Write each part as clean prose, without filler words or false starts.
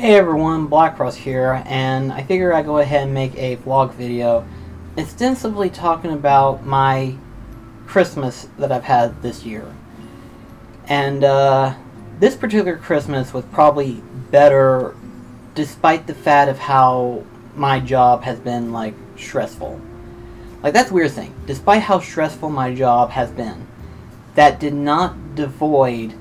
Hey everyone, BlackCross here, and I figured I'd go ahead and make a vlog video extensively talking about my Christmas that I've had this year. And this particular Christmas was probably better despite the fact of how my job has been, like, stressful. Like, that's a weird thing. Despite how stressful my job has been, that did not devoid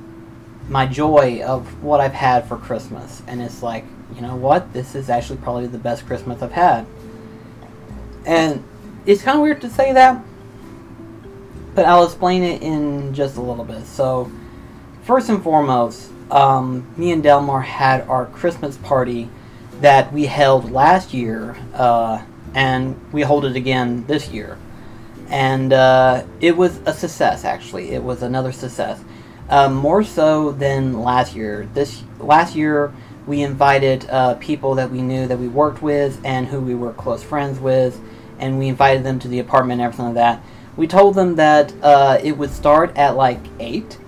my joy of what I've had for Christmas. And it's like, you know what, this is actually probably the best Christmas I've had. And it's kind of weird to say that, but I'll explain it in just a little bit. So first and foremost, me and Delmar had our Christmas party that we held last year, and we hold it again this year. And it was a success. Actually, it was another success. More so than last year. Last year we invited people that we knew that we worked with and who we were close friends with, and we invited them to the apartment and everything like that. We told them that it would start at like 8,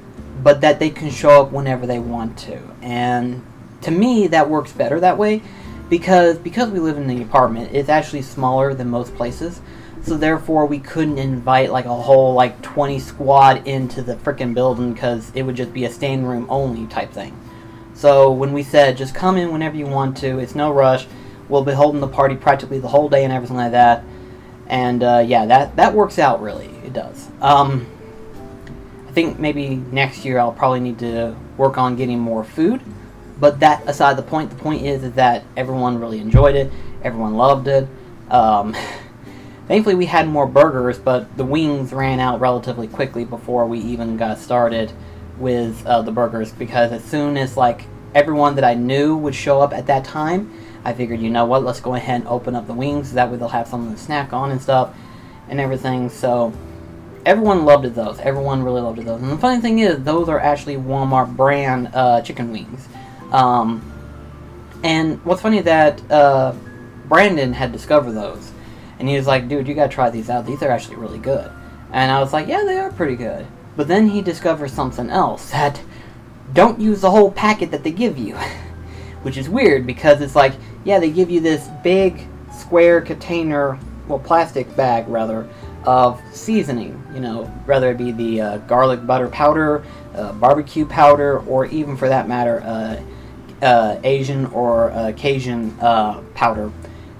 but that they can show up whenever they want to. And to me, that works better that way, because we live in the apartment, it's actually smaller than most places. So therefore, we couldn't invite like a whole like 20 squad into the frickin' building, because it would just be a standing room only type thing. So when we said, just come in whenever you want to, it's no rush, we'll be holding the party practically the whole day and everything like that. And yeah, that works out really, it does. I think maybe next year I'll probably need to work on getting more food. But that aside the point is that everyone really enjoyed it, everyone loved it. Thankfully, we had more burgers, but the wings ran out relatively quickly before we even got started with the burgers, because as soon as like everyone that I knew would show up at that time, I figured, you know what, let's go ahead and open up the wings, so that way they'll have something to snack on and stuff and everything. So everyone loved it, those. Everyone really loved it, those. And the funny thing is, those are actually Walmart brand chicken wings. And what's funny is that Brandon had discovered those. And he was like, dude, you gotta try these out. These are actually really good. And I was like, yeah, they are pretty good. But then he discovered something else, that don't use the whole packet that they give you. Which is weird, because it's like, yeah, they give you this big square container, well, plastic bag, rather, of seasoning. You know, whether it be the garlic butter powder, barbecue powder, or even, for that matter, Asian or Cajun powder.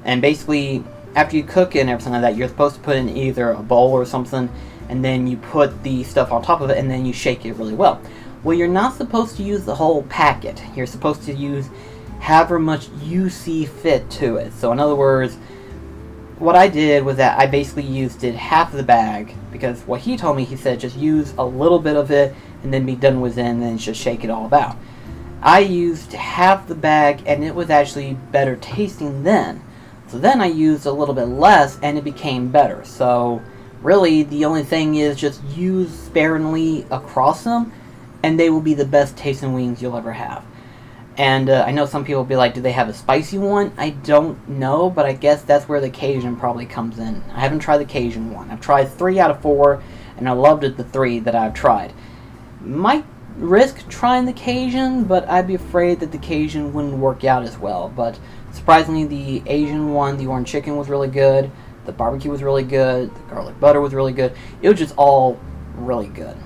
And basically, after you cook it and everything like that, you're supposed to put in either a bowl or something, and then you put the stuff on top of it, and then you shake it really well. Well, you're not supposed to use the whole packet. You're supposed to use however much you see fit to it. So in other words, what I did was that I basically used half of the bag, because what he told me, he said just use a little bit of it and then be done with it, and then just shake it all about. I used half the bag, and it was actually better tasting then. So then I used a little bit less, and it became better. So really, the only thing is just use sparingly across them, and they will be the best tasting wings you'll ever have. And I know some people will be like, do they have a spicy one? I don't know, but I guess that's where the Cajun probably comes in. I haven't tried the Cajun one. I've tried 3 out of 4, and I loved it, the 3 that I've tried. Might risk trying the Cajun, but I'd be afraid that the Cajun wouldn't work out as well. But surprisingly, the Asian one, the orange chicken, was really good. The barbecue was really good. The garlic butter was really good. It was just all really good.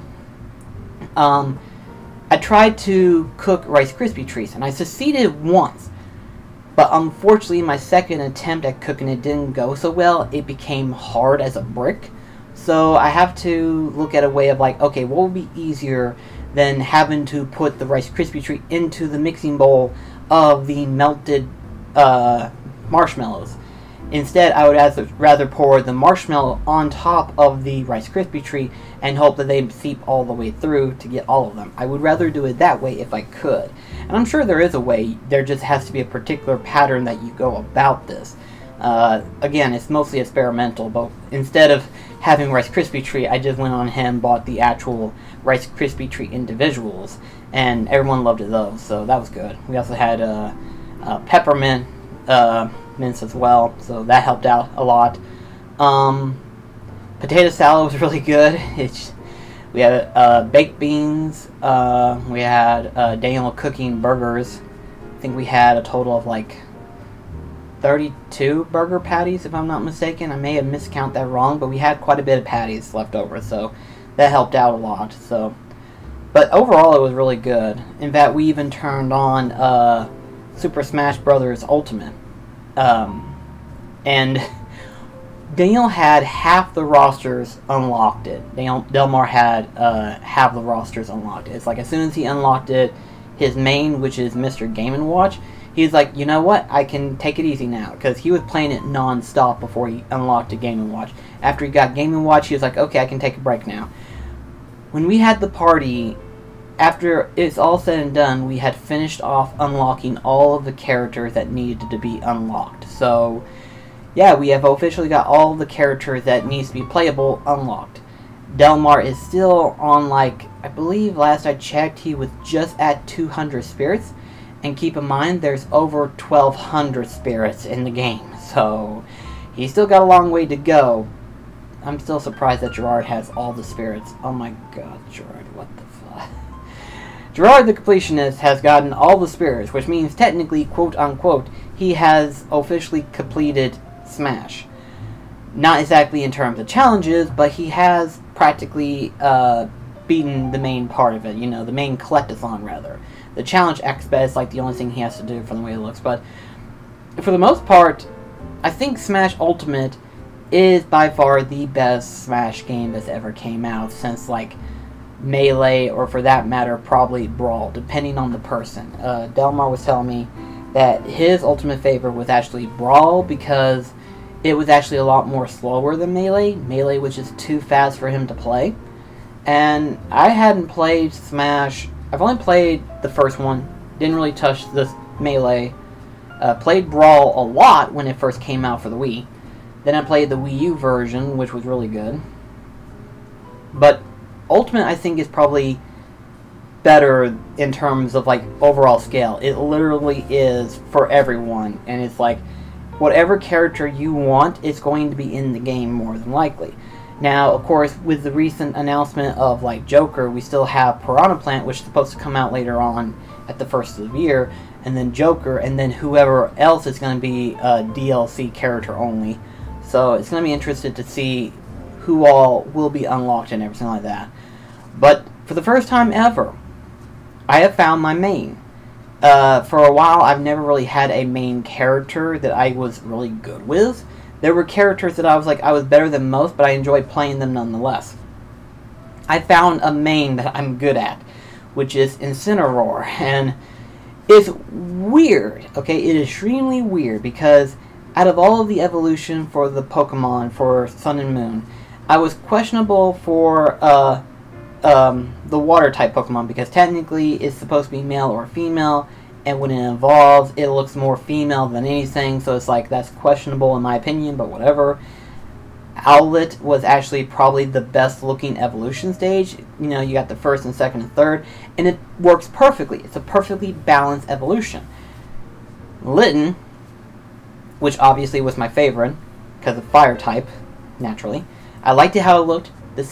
I tried to cook Rice Krispie treats, and I succeeded once. But unfortunately, my second attempt at cooking it didn't go so well. It became hard as a brick. So I have to look at a way of like, okay, what would be easier than having to put the Rice Krispie treat into the mixing bowl of the melted marshmallows. Instead, I would rather pour the marshmallow on top of the Rice Krispie treat and hope that they seep all the way through to get all of them. I would rather do it that way if I could. And I'm sure there is a way, there just has to be a particular pattern that you go about this. Again, it's mostly experimental, but instead of having Rice Krispie treat, I just went on ahead and bought the actual Rice Krispie treat individuals, and everyone loved it though, so that was good. We also had peppermint mints as well, so that helped out a lot. Potato salad was really good. We had baked beans. We had Daniel cooking burgers. I think we had a total of like 32 burger patties, if I'm not mistaken. I may have miscounted that wrong, but we had quite a bit of patties left over, so that helped out a lot. So, but overall, it was really good. In fact, we even turned on Super Smash Bros. Ultimate, and Daniel had half the rosters unlocked. Delmar had half the rosters unlocked. It's like as soon as he unlocked it, his main, which is Mr. Game & Watch, he's like, you know what, I can take it easy now, because he was playing it non-stop before he unlocked a Game & Watch. After he got Game & Watch, he was like, okay, I can take a break now. When we had the party, after it's all said and done, we had finished off unlocking all of the characters that needed to be unlocked. So, yeah, we have officially got all the characters that needs to be playable unlocked. Delmar is still on, like, I believe last I checked, he was just at 200 spirits. And keep in mind, there's over 1,200 spirits in the game. So, he's still got a long way to go. I'm still surprised that Gerard has all the spirits. Oh my god, Gerard, what the fuck? Gerard the Completionist has gotten all the spirits, which means technically, quote-unquote, he has officially completed Smash. Not exactly in terms of challenges, but he has practically beaten the main part of it. You know, the main collectathon, rather. The challenge aspect is like the only thing he has to do from the way it looks. But for the most part, I think Smash Ultimate is by far the best Smash game that's ever came out since, like, Melee, or for that matter, probably Brawl, depending on the person. Delmar was telling me that his ultimate favorite was actually Brawl because it was actually a lot more slower than Melee. Melee was just too fast for him to play. And I hadn't played Smash. I've only played the first one. Didn't really touch the Melee. Played Brawl a lot when it first came out for the Wii. Then I played the Wii U version, which was really good. But Ultimate, I think, is probably better in terms of, like, overall scale. It literally is for everyone. And it's like, whatever character you want is going to be in the game more than likely. Now, of course, with the recent announcement of, like, Joker, we still have Piranha Plant, which is supposed to come out later on at the first of the year. And then Joker, and then whoever else is going to be a DLC character only. So it's going to be interesting to see who all will be unlocked and everything like that. But for the first time ever, I have found my main. For a while, I've never really had a main character that I was really good with. There were characters that I was like, I was better than most, but I enjoyed playing them nonetheless. I found a main that I'm good at, which is Incineroar. And it's weird, okay? It is extremely weird because out of all of the evolution for the Pokemon for Sun and Moon, I was questionable for the water-type Pokemon because technically it's supposed to be male or female, and when it evolves, it looks more female than anything, so it's like, that's questionable in my opinion, but whatever. Owlet was actually probably the best-looking evolution stage. You know, you got the first and second and third, and it works perfectly. It's a perfectly balanced evolution. Litten, which obviously was my favorite, because of fire type, naturally. I liked it how it looked. The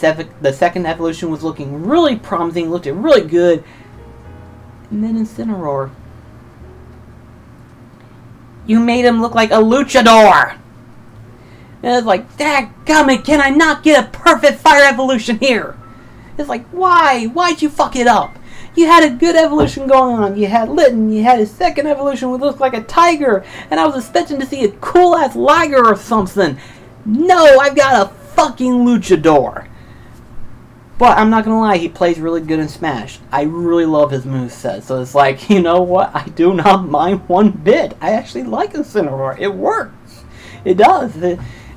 second evolution was looking really promising, looked really good. And then Incineroar. You made him look like a luchador! And it's like, dadgummit, can I not get a perfect fire evolution here? It's like, why? Why'd you fuck it up? You had a good evolution going on. You had Litten. You had his second evolution which looked like a tiger. And I was expecting to see a cool-ass Liger or something. No, I've got a fucking luchador. But I'm not gonna lie, he plays really good in Smash. I really love his moveset. So it's like, you know what? I do not mind one bit. I actually like Incineroar. It works. It does.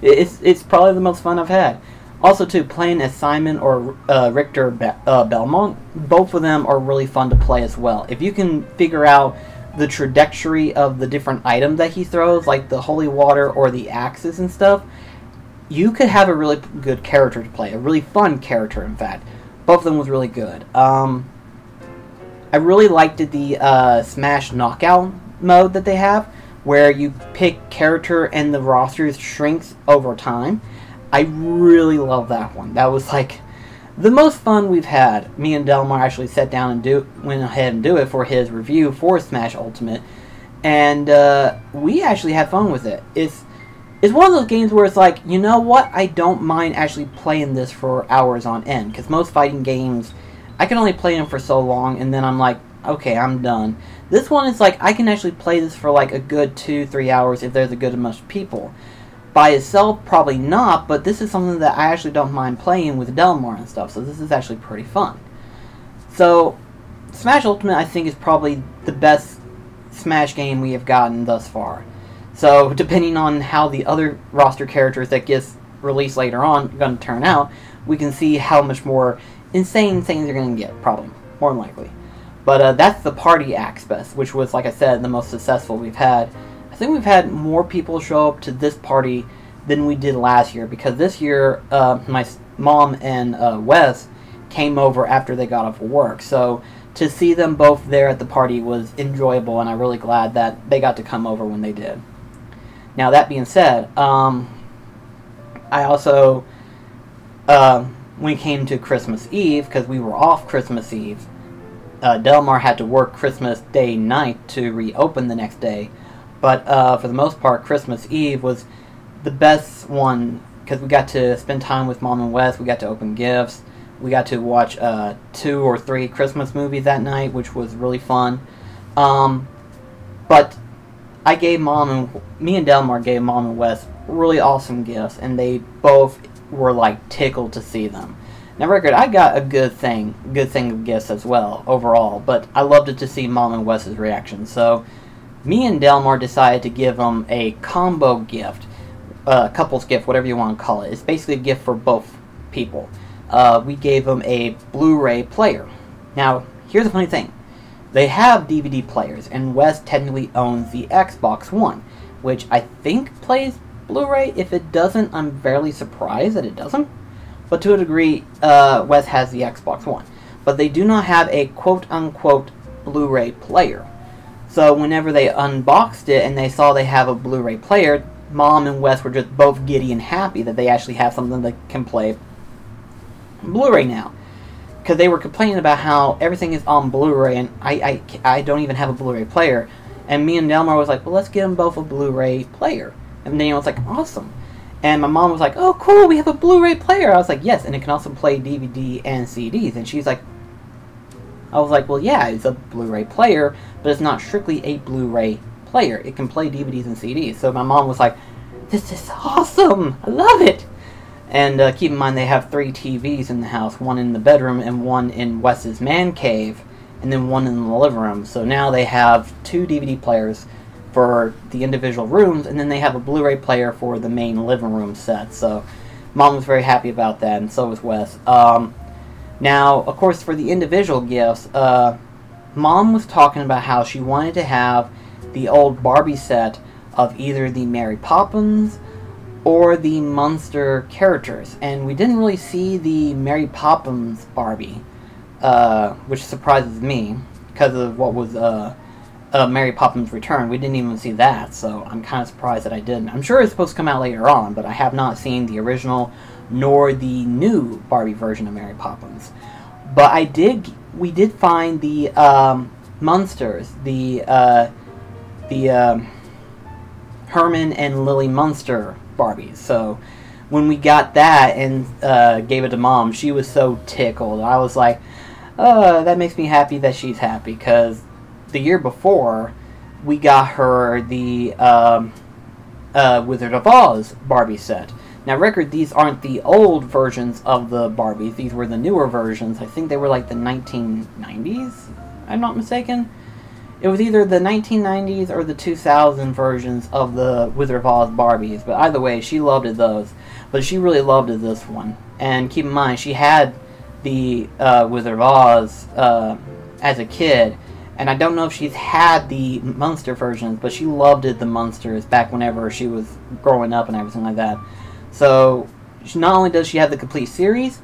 It's probably the most fun I've had. Also, too, playing as Simon or Richter Belmont, both of them are really fun to play as well. If you can figure out the trajectory of the different items that he throws, like the holy water or the axes and stuff, you could have a really good character to play. A really fun character, in fact. Both of them was really good. I really liked the Smash Knockout mode that they have, where you pick character and the roster shrinks over time. I really love that one. That was like the most fun we've had. Me and Delmar actually sat down and went ahead and do it for his review for Smash Ultimate. and we actually had fun with it. It's one of those games where it's like, you know what, I don't mind actually playing this for hours on end, because most fighting games, I can only play them for so long, and then I'm like, okay, I'm done. This one is like, I can actually play this for like a good 2-3 hours if there's a good amount of people. By itself, probably not, but this is something that I actually don't mind playing with Delmar and stuff, so this is actually pretty fun. So, Smash Ultimate, I think, is probably the best Smash game we have gotten thus far. So, depending on how the other roster characters that gets released later on are going to turn out, we can see how much more insane things you're going to get, probably, more than likely. But that's the party aspect, which was, like I said, the most successful we've had. I think we've had more people show up to this party than we did last year, because this year my mom and Wes came over after they got off of work. So to see them both there at the party was enjoyable, and I'm really glad that they got to come over when they did. Now, that being said, I also, when it came to Christmas Eve, because we were off Christmas Eve, Delmar had to work Christmas Day night to reopen the next day. But for the most part, Christmas Eve was the best one, because we got to spend time with Mom and Wes, we got to open gifts, we got to watch 2 or 3 Christmas movies that night, which was really fun. But I gave me and Delmar gave Mom and Wes really awesome gifts, and they both were like tickled to see them. Now, record, I got a good thing of gifts as well, overall, but I loved it to see Mom and Wes's reaction. So, me and Delmar decided to give them a combo gift, couples gift, whatever you want to call it. It's basically a gift for both people. We gave them a Blu-ray player. Now, here's the funny thing. They have DVD players, and Wes technically owns the Xbox One, which I think plays Blu-ray. If it doesn't, I'm fairly surprised that it doesn't. But to a degree, Wes has the Xbox One. But they do not have a quote-unquote Blu-ray player. So whenever they unboxed it and they saw they have a Blu-ray player, Mom and Wes were just both giddy and happy that they actually have something that can play Blu-ray now. Because they were complaining about how everything is on Blu-ray, and I don't even have a Blu-ray player. And me and Delmar was like, well, let's get them both a Blu-ray player. And Daniel was like, awesome. And my mom was like, oh, cool, we have a Blu-ray player. I was like, yes, and it can also play DVD and CDs. And she's like, I was like, well, yeah, it's a Blu-ray player, but it's not strictly a Blu-ray player. It can play DVDs and CDs. So my mom was like, this is awesome. I love it. And keep in mind, they have 3 TVs in the house, one in the bedroom and one in Wes's man cave, and then one in the living room. So now they have 2 DVD players for the individual rooms, and then they have a Blu-ray player for the main living room set. So Mom was very happy about that, and so was Wes. Now, of course, for the individual gifts, Mom was talking about how she wanted to have the old Barbie set of either the Mary Poppins or the Munster characters. And we didn't really see the Mary Poppins Barbie, which surprises me, because of what was Mary Poppins Return. We didn't even see that, so I'm kind of surprised that I didn't. I'm sure it's supposed to come out later on, but I have not seen the original nor the new Barbie version of Mary Poppins. But we did find the Munsters, the Herman and Lily Munster Barbies. So when we got that and gave it to Mom, she was so tickled. I was like, that makes me happy that she's happy, because the year before, we got her the Wizard of Oz Barbie set. Now, record, these aren't the old versions of the Barbies. These were the newer versions. I think they were like the 1990s, if I'm not mistaken. It was either the 1990s or the 2000 versions of the Wizard of Oz Barbies. But either way, she loved those. But she really loved this one. And keep in mind, she had the Wizard of Oz as a kid. And I don't know if she's had the Munster versions, but she loved the Munsters back whenever she was growing up and everything like that. So, not only does she have the complete series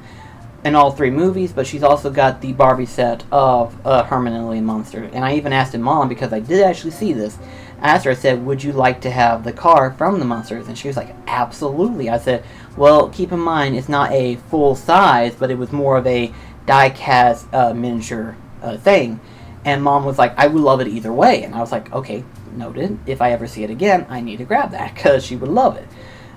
in all 3 movies, but she's also got the Barbie set of Herman and Lily Munster. And I even asked Mom, because I did actually see this, I asked her, I said, would you like to have the car from the Munsters? And she was like, absolutely. I said, well, keep in mind, it's not a full size, but it was more of a die-cast miniature thing. And Mom was like, I would love it either way. And I was like, okay, noted. If I ever see it again, I need to grab that because she would love it.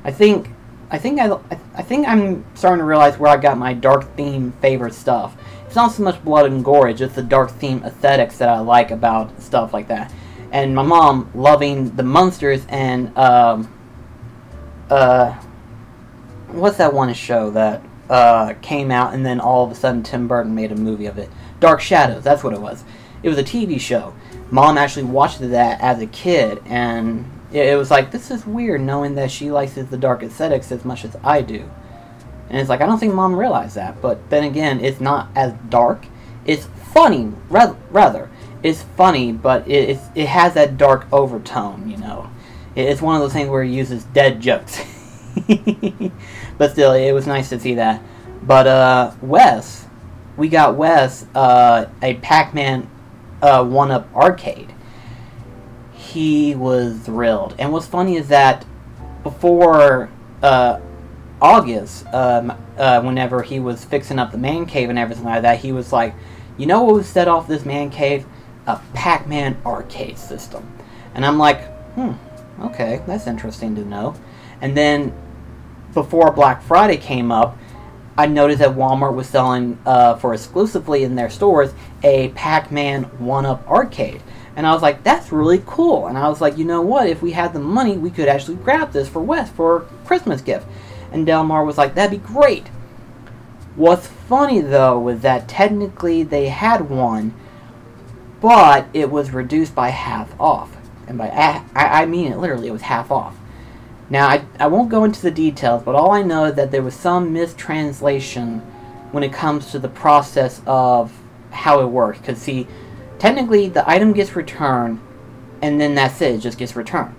I think I'm starting to realize where I got my dark theme favorite stuff. It's not so much blood and gore, it's just the dark theme aesthetics that I like about stuff like that. And my mom loving the monsters and what's that one show that came out and then all of a sudden Tim Burton made a movie of it? Dark Shadows, that's what it was. It was a TV show. Mom actually watched that as a kid, and it was like, this is weird knowing that she likes the dark aesthetics as much as I do. And it's like, I don't think Mom realized that. But then again, it's not as dark. It's funny, rather. It's funny, but it has that dark overtone, you know. It's one of those things where it uses dead jokes. But still, it was nice to see that. But Wes, we got Wes a Pac-Man 1-Up arcade. He was thrilled. And what's funny is that before August, whenever he was fixing up the man cave and everything like that, he was like, you know what would set off this man cave? A Pac-Man arcade system. And I'm like, okay, that's interesting to know. And then before Black Friday came up, I noticed that Walmart was selling for exclusively in their stores a Pac-Man 1-Up arcade. And I was like, that's really cool. And I was like, you know what? If we had the money, we could actually grab this for Wes for a Christmas gift. And Delmar was like, that'd be great. What's funny, though, was that technically they had one, but it was reduced by half off. And by I mean it literally, it was half off. Now, I won't go into the details, but all I know is that there was some mistranslation when it comes to the process of how it works. Because, see, technically, the item gets returned, and then that's it. It just gets returned.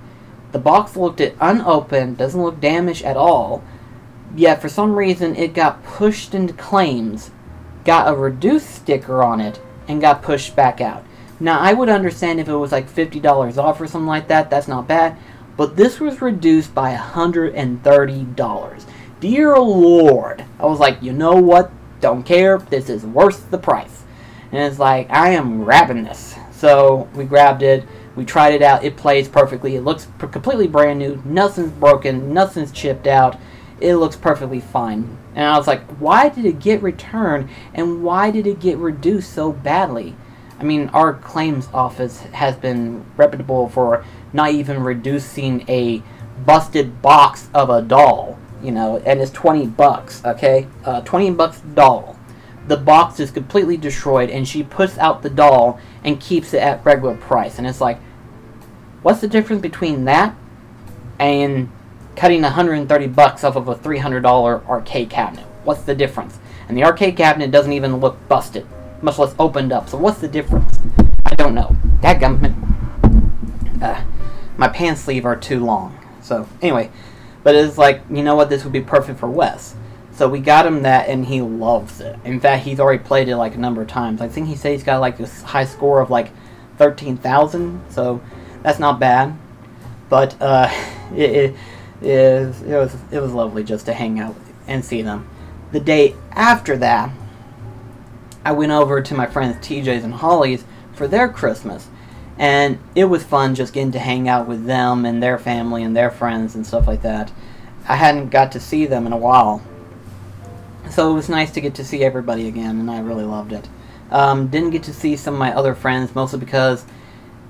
The box looked at unopened, doesn't look damaged at all, yet for some reason it got pushed into claims, got a reduced sticker on it, and got pushed back out. Now, I would understand if it was like $50 off or something like that. That's not bad. But this was reduced by $130. Dear Lord. I was like, you know what? Don't care. This is worth the price. And it's like, I am grabbing this. So we grabbed it. We tried it out. It plays perfectly. It looks completely brand new. Nothing's broken. Nothing's chipped out. It looks perfectly fine. And I was like, why did it get returned? And why did it get reduced so badly? I mean, our claims office has been reputable for not even reducing a busted box of a doll, you know, and it's $20, okay? $20 doll. The box is completely destroyed, and she puts out the doll and keeps it at regular price. And it's like, what's the difference between that and cutting $130 off of a $300 arcade cabinet? What's the difference? And the arcade cabinet doesn't even look busted, much less opened up. So what's the difference? I don't know. Dadgummit. My pants sleeve are too long. So anyway, but it's like, you know what? This would be perfect for Wes. So we got him that, and he loves it. In fact, he's already played it like a number of times. I think he said he's got like a high score of like 13,000. So that's not bad. But it was lovely just to hang out and see them. The day after that, I went over to my friends TJ's and Holly's for their Christmas. And it was fun just getting to hang out with them and their family and their friends and stuff like that. I hadn't got to see them in a while. So it was nice to get to see everybody again, and I really loved it. Didn't get to see some of my other friends, mostly because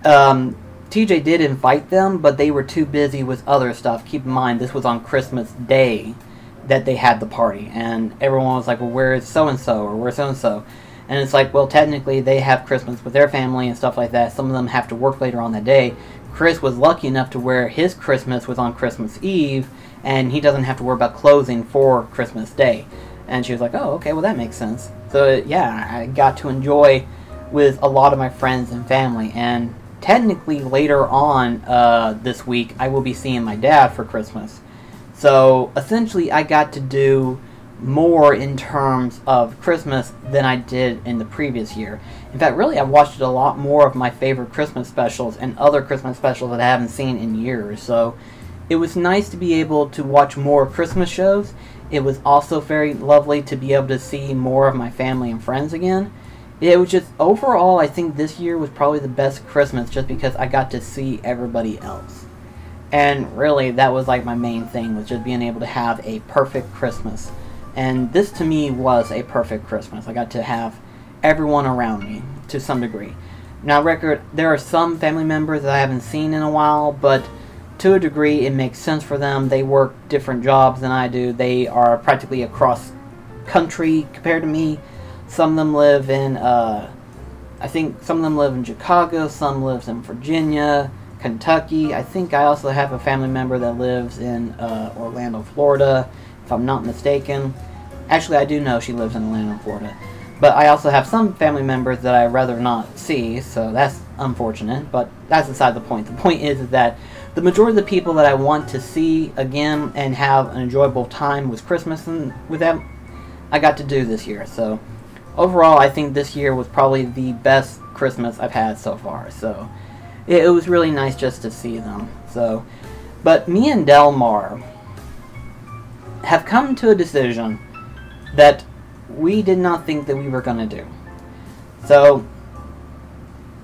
TJ did invite them, but they were too busy with other stuff. Keep in mind, this was on Christmas Day that they had the party, and everyone was like, well, where is so-and-so, or where's so-and-so? And it's like, well, technically they have Christmas with their family and stuff like that. Some of them have to work later on that day. Chris was lucky enough to where his Christmas was on Christmas Eve, and he doesn't have to worry about closing for Christmas Day. And she was like, oh, okay, well, that makes sense. So, yeah, I got to enjoy with a lot of my friends and family. And technically later on this week, I will be seeing my dad for Christmas. So, essentially, I got to do more in terms of Christmas than I did in the previous year. In fact, really, I watched a lot more of my favorite Christmas specials and other Christmas specials that I haven't seen in years. So it was nice to be able to watch more Christmas shows. It was also very lovely to be able to see more of my family and friends again. it was just, overall, I think this year was probably the best Christmas just because I got to see everybody else. And really, that was like my main thing, was just being able to have a perfect Christmas. And this to me was a perfect Christmas. I got to have everyone around me to some degree. Now, there are some family members that I haven't seen in a while, but to a degree it makes sense for them. They work different jobs than I do. They are practically across country compared to me. Some of them live in, I think some of them live in Chicago, some lives in Virginia, Kentucky. I think I also have a family member that lives in Orlando, Florida, if I'm not mistaken. Actually, I do know she lives in Orlando, Florida. But I also have some family members that I'd rather not see, so that's unfortunate, but that's beside the point. The point is that the majority of the people that I want to see again and have an enjoyable time with Christmas and with them, I got to do this year. So overall, I think this year was probably the best Christmas I've had so far. So it was really nice just to see them. So, but me and Delmar have come to a decision that we did not think that we were going to do. So,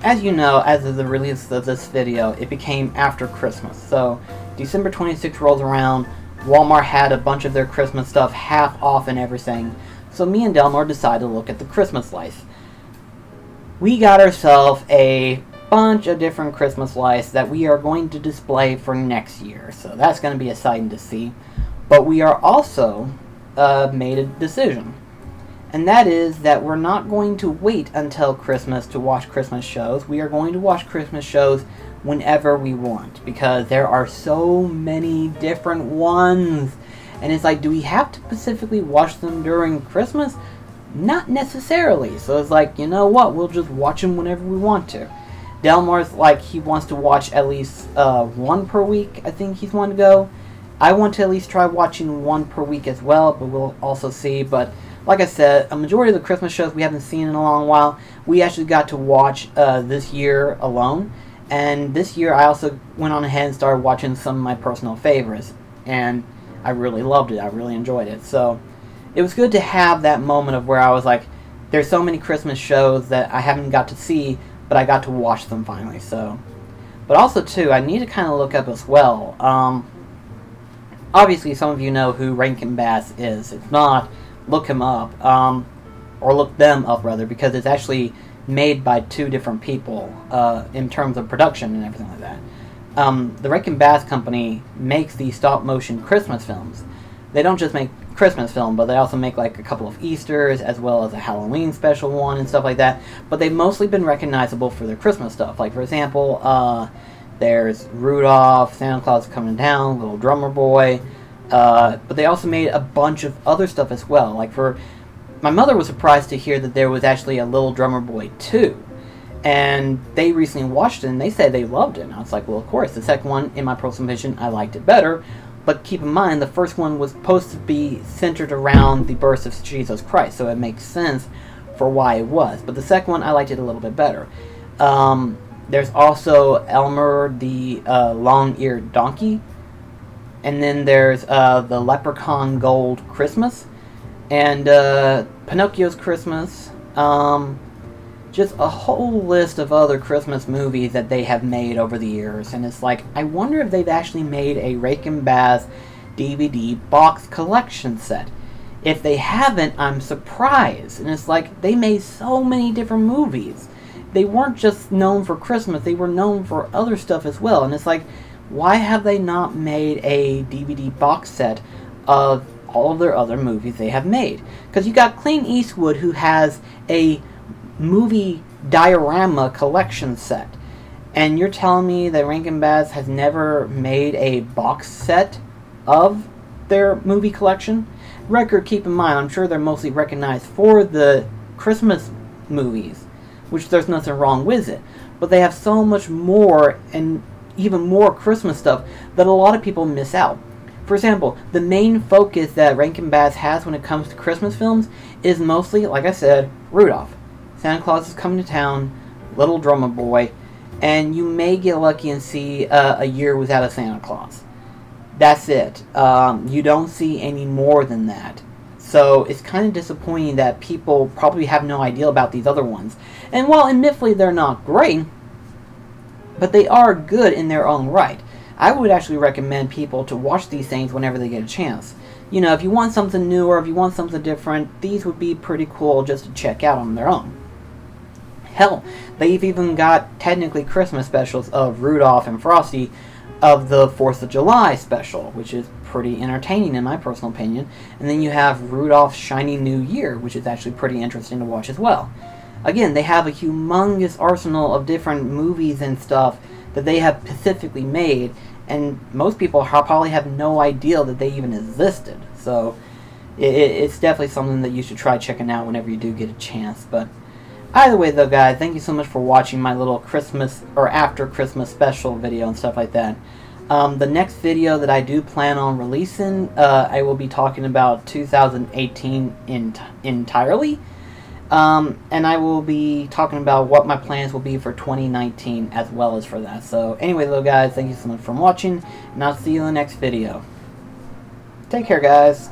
as you know, as of the release of this video, it became after Christmas. So, December 26th rolls around, Walmart had a bunch of their Christmas stuff half off and everything. So me and Delmar decided to look at the Christmas lights. We got ourselves a bunch of different Christmas lights that we are going to display for next year. So that's going to be exciting to see. But we are also made a decision. And that is that we're not going to wait until Christmas to watch Christmas shows. We are going to watch Christmas shows whenever we want, because there are so many different ones. And it's like, do we have to specifically watch them during Christmas? Not necessarily. So it's like, you know what, we'll just watch them whenever we want to. Delmar's like, he wants to watch at least one per week. I think he's wanting to go. I want to at least try watching one per week as well, but we'll also see. But like I said, a majority of the Christmas shows we haven't seen in a long while, we actually got to watch this year alone. And this year I also went on ahead and started watching some of my personal favorites. And I really loved it. I really enjoyed it. So it was good to have that moment of where I was like, there's so many Christmas shows that I haven't got to see, but I got to watch them finally. So, but also too, I need to kind of look up as well. Obviously some of you know who Rankin Bass is. If not, look him up, or look them up rather, because it's actually made by two different people in terms of production and everything like that. The Rankin Bass company makes these stop-motion Christmas films. They don't just make Christmas film, but they also make like a couple of Easters, as well as a Halloween special one and stuff like that. But they've mostly been recognizable for their Christmas stuff. Like, for example, there's Rudolph, Santa Claus Coming to Town, Little Drummer Boy. But they also made a bunch of other stuff as well. Like, my mother was surprised to hear that there was actually a Little Drummer Boy 2. And they recently watched it and they said they loved it. And I was like, well, of course. The second one, in my personal opinion, I liked it better. But keep in mind, the first one was supposed to be centered around the birth of Jesus Christ. So it makes sense for why it was. But the second one, I liked it a little bit better. There's also Elmer the Long-Eared Donkey. And then there's the Leprechaun Gold Christmas. And Pinocchio's Christmas. Just a whole list of other Christmas movies that they have made over the years. And it's like, I wonder if they've actually made a Rankin Bass DVD box collection set. If they haven't, I'm surprised. And it's like, they made so many different movies. They weren't just known for Christmas, they were known for other stuff as well. And it's like, why have they not made a DVD box set of all of their other movies they have made? Because you got Clint Eastwood, who has a movie diorama collection set, and you're telling me that Rankin Bass has never made a box set of their movie collection? Record, keep in mind, I'm sure they're mostly recognized for the Christmas movies, which there's nothing wrong with it, but they have so much more and even more Christmas stuff that a lot of people miss out. For example, the main focus that Rankin Bass has when it comes to Christmas films is mostly, like I said, Rudolph. Santa Claus is Coming to Town, Little Drummer Boy, and you may get lucky and see A Year Without a Santa Claus. That's it. You don't see any more than that. So it's kind of disappointing that people probably have no idea about these other ones. And while admittedly they're not great, but they are good in their own right. I would actually recommend people to watch these things whenever they get a chance. You know, if you want something new or if you want something different, these would be pretty cool just to check out on their own. Hell, they've even got technically Christmas specials of Rudolph and Frosty of the 4th of July special, which is pretty entertaining in my personal opinion. And then you have Rudolph's Shiny New Year, which is actually pretty interesting to watch as well. Again, they have a humongous arsenal of different movies and stuff that they have specifically made, and most people probably have no idea that they even existed. So it's definitely something that you should try checking out whenever you do get a chance. But either way though, guys, thank you so much for watching my little Christmas or after Christmas special video and stuff like that. The next video that I do plan on releasing, I will be talking about 2018 entirely. And I will be talking about what my plans will be for 2019 as well as for that. So anyway, little guys, thank you so much for watching, and I'll see you in the next video. Take care, guys.